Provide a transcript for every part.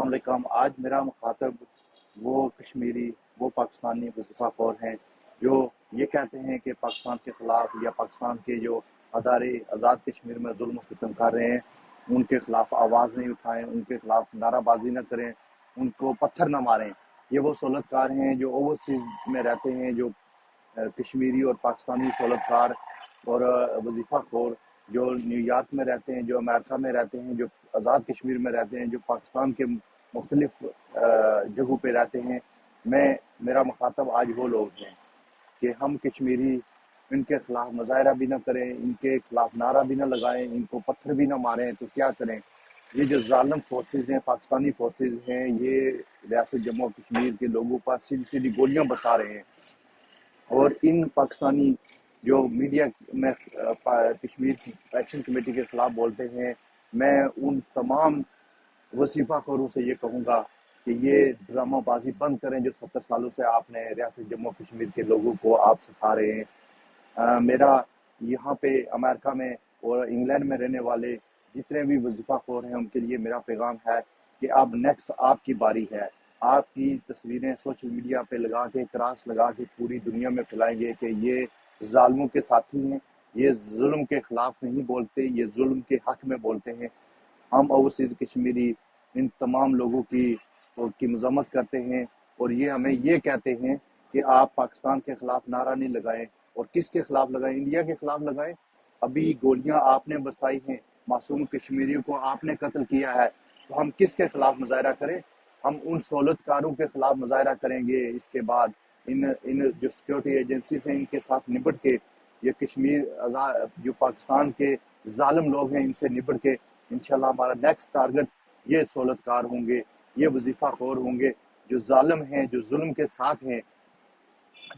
अस्सलाम वालेकुम। आज मेरा मुखातब वो कश्मीरी, वो पाकिस्तानी वजीफ़ा खौर हैं जो ये कहते हैं कि पाकिस्तान के ख़िलाफ़ या पाकिस्तान के जो अदारे आज़ाद कश्मीर में जुल्म सितम कर रहे हैं उनके ख़िलाफ़ आवाज़ नहीं उठाएं, उनके ख़िलाफ़ नाराबाजी न करें, उनको पत्थर न मारें। ये वो सहूलतकार हैं जो ओवरसीज़ में रहते हैं, जो कश्मीरी और पाकिस्तानी सहूलतकार और वजीफ़ा खौर जो न्यूयॉर्क में रहते हैं, जो अमेरिका में रहते हैं, जो आज़ाद कश्मीर में रहते हैं, जो पाकिस्तान के मुख्तलिफ जगहों पे रहते हैं। मेरा मुखातब आज वो लोग हैं कि हम कश्मीरी इनके खिलाफ मुजाहरा भी ना करें, इनके खिलाफ नारा भी ना लगाएं, इनको पत्थर भी ना मारें तो क्या करें। ये जो जालिम फोर्सेज हैं, पाकिस्तानी फोर्सेज हैं, ये रियासत जम्मू और कश्मीर के लोगों पर सीधी सीधी गोलियां बरसा रहे हैं। और इन पाकिस्तानी जो मीडिया में कश्मीर एक्शन कमेटी के खिलाफ बोलते हैं, मैं उन तमाम वजीफा खोरों से ये कहूँगा कि ये ड्रामाबाजी बंद करें जो 70 सालों से आपने रियासत जम्मू कश्मीर के लोगों को आप सिखा रहे हैं। मेरा यहाँ पे अमेरिका में और इंग्लैंड में रहने वाले जितने भी वजीफा खोर हैं उनके लिए मेरा पैगाम है कि अब नेक्स्ट आपकी बारी है। आपकी तस्वीरें सोशल मीडिया पे लगा के, क्रॉस लगा के पूरी दुनिया में फैलाएंगे कि ये जालिमों के साथी हैं, ये जुल्म के खिलाफ नहीं बोलते, ये जुल्म के हक में बोलते हैं। हम ओवरसीज कश्मीरी इन तमाम लोगों की मजम्मत करते हैं और ये हमें ये कहते हैं कि आप पाकिस्तान के खिलाफ नारा नहीं लगाएं। और किसके खिलाफ लगाएं? इंडिया के खिलाफ लगाएं। अभी गोलियां आपने बरसाई हैं, मासूम कश्मीरियों को आपने कत्ल किया है, तो हम किसके खिलाफ मुजाहरा करें? हम उन सहूलतकारों के खिलाफ मुजाहरा करेंगे। इसके बाद इन इन जो सिक्योरिटी एजेंसी हैं इनके साथ निपट के, ये कश्मीर जो पाकिस्तान के जालिम लोग हैं इनसे निपट के इंशाल्लाह हमारा नेक्स्ट टारगेट ये सहूलतकार होंगे, ये वजीफा खौर होंगे जो जालिम हैं, जो जुल्म के साथ हैं,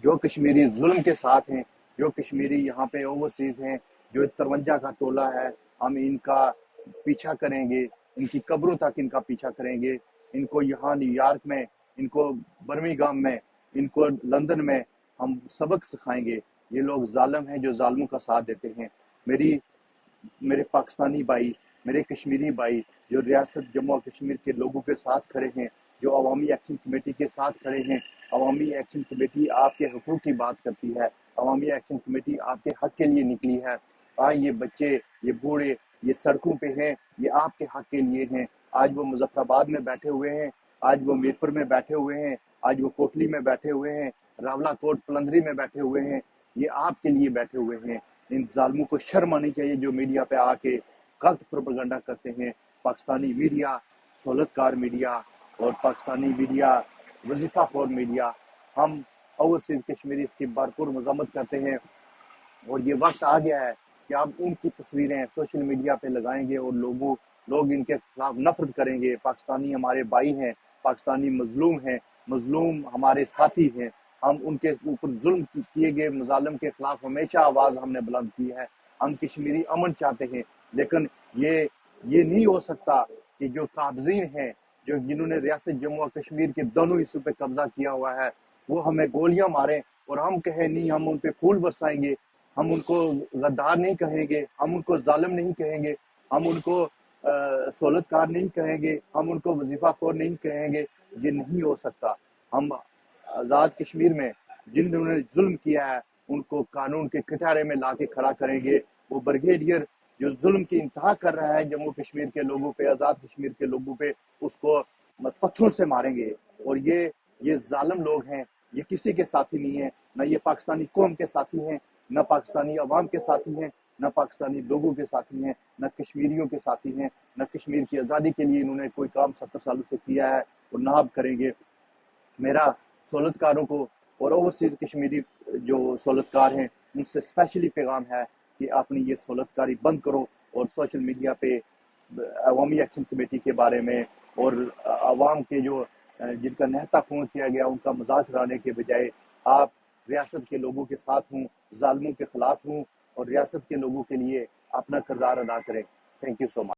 जो कश्मीरी जुल्म के साथ हैं, जो कश्मीरी यहाँ पे ओवरसीज हैं, जो 53 का टोला है। हम इनका पीछा करेंगे, इनकी कब्रों तक इनका पीछा करेंगे। इनको यहाँ न्यूयॉर्क में, इनको बर्मिंघम में, इनको लंदन में हम सबक सिखाएंगे। ये लोग जालिम हैं जो जालिमों का साथ देते हैं। मेरे पाकिस्तानी भाई, मेरे कश्मीरी भाई जो रियासत जम्मू और कश्मीर के लोगों के साथ खड़े हैं, जो अवामी एक्शन कमेटी के साथ खड़े हैं। अवामी एक्शन कमेटी आपके हकूक़ की बात करती है, अवामी एक्शन कमेटी आपके हक के लिए निकली है। आज ये बच्चे, ये बूढ़े, ये सड़कों पे हैं, ये आपके हक के लिए हैं। आज वो मुजफ्फराबाद में बैठे हुए हैं, आज वो मीरपुर में बैठे हुए हैं, आज वो कोटली में बैठे हुए हैं, रावलाकोट पलंदरी में बैठे हुए हैं। ये आपके लिए बैठे हुए हैं। इन जालिमों को शर्म आनी चाहिए जो मीडिया पे आके गलत प्रोपेगेंडा करते हैं। पाकिस्तानी मीडिया, सहूलतकार मीडिया और पाकिस्तानी मीडिया, वजीफा खौर मीडिया, हम ओवरसीज कश्मीरी की भरपूर मजम्मत करते हैं। और ये वक्त आ गया है कि आप उनकी तस्वीरें सोशल मीडिया पे लगाएंगे और लोग इनके खिलाफ नफरत करेंगे। पाकिस्तानी हमारे भाई हैं, पाकिस्तानी मजलूम हैं, मजलूम हमारे साथी हैं। हम उनके ऊपर जुल्म किए गए मजालिम के खिलाफ हमेशा आवाज़ हमने बुलंद की है। हम कश्मीरी अमन चाहते हैं, लेकिन ये नहीं हो सकता कि जो काबजीन हैं, जिन्होंने रियासत जम्मू और कश्मीर के दोनों हिस्सों पे कब्जा किया हुआ है, वो हमें गोलियां मारें और हम कहें नहीं, हम उन पे फूल बरसाएंगे, हम उनको गद्दार नहीं कहेंगे, हम उनको जालिम नहीं कहेंगे, हम उनको सहूलतकार नहीं कहेंगे, हम उनको वजीफा खौर नहीं कहेंगे। ये नहीं हो सकता। हम आज़ाद कश्मीर में जिन्होंने जुल्म किया है उनको कानून के कटारे में ला के खड़ा करेंगे। वो ब्रिगेडियर जो जुल्म की इंतहा कर रहा है जम्मू कश्मीर के लोगों पे, आज़ाद कश्मीर के लोगों पे, उसको पत्थरों से मारेंगे। और ये जालिम लोग हैं, ये किसी के साथी नहीं है, न ये पाकिस्तानी कौम के साथी हैं, न पाकिस्तानी अवाम के साथी हैं, न पाकिस्तानी लोगों के साथी हैं, न कश्मीरियों के साथी हैं, न कश्मीर की आज़ादी के लिए इन्होंने कोई काम 70 सालों से किया है और ना अब करेंगे। मेरा सहूलतकारों को और ओवरसीज कश्मीरी जो सहूलतकार हैं उनसे स्पेशली पैगाम है कि अपनी ये सहूलतकारी बंद करो और सोशल मीडिया पे अवामी एक्शन कमेटी के बारे में और अवाम के जो जिनका नहता खून किया गया उनका मजाक उड़ाने के बजाय आप रियासत के लोगों के साथ हूँ, जालिमों के खिलाफ हूँ और रियासत के लोगों के लिए अपना किरदार अदा करें। Thank you so much.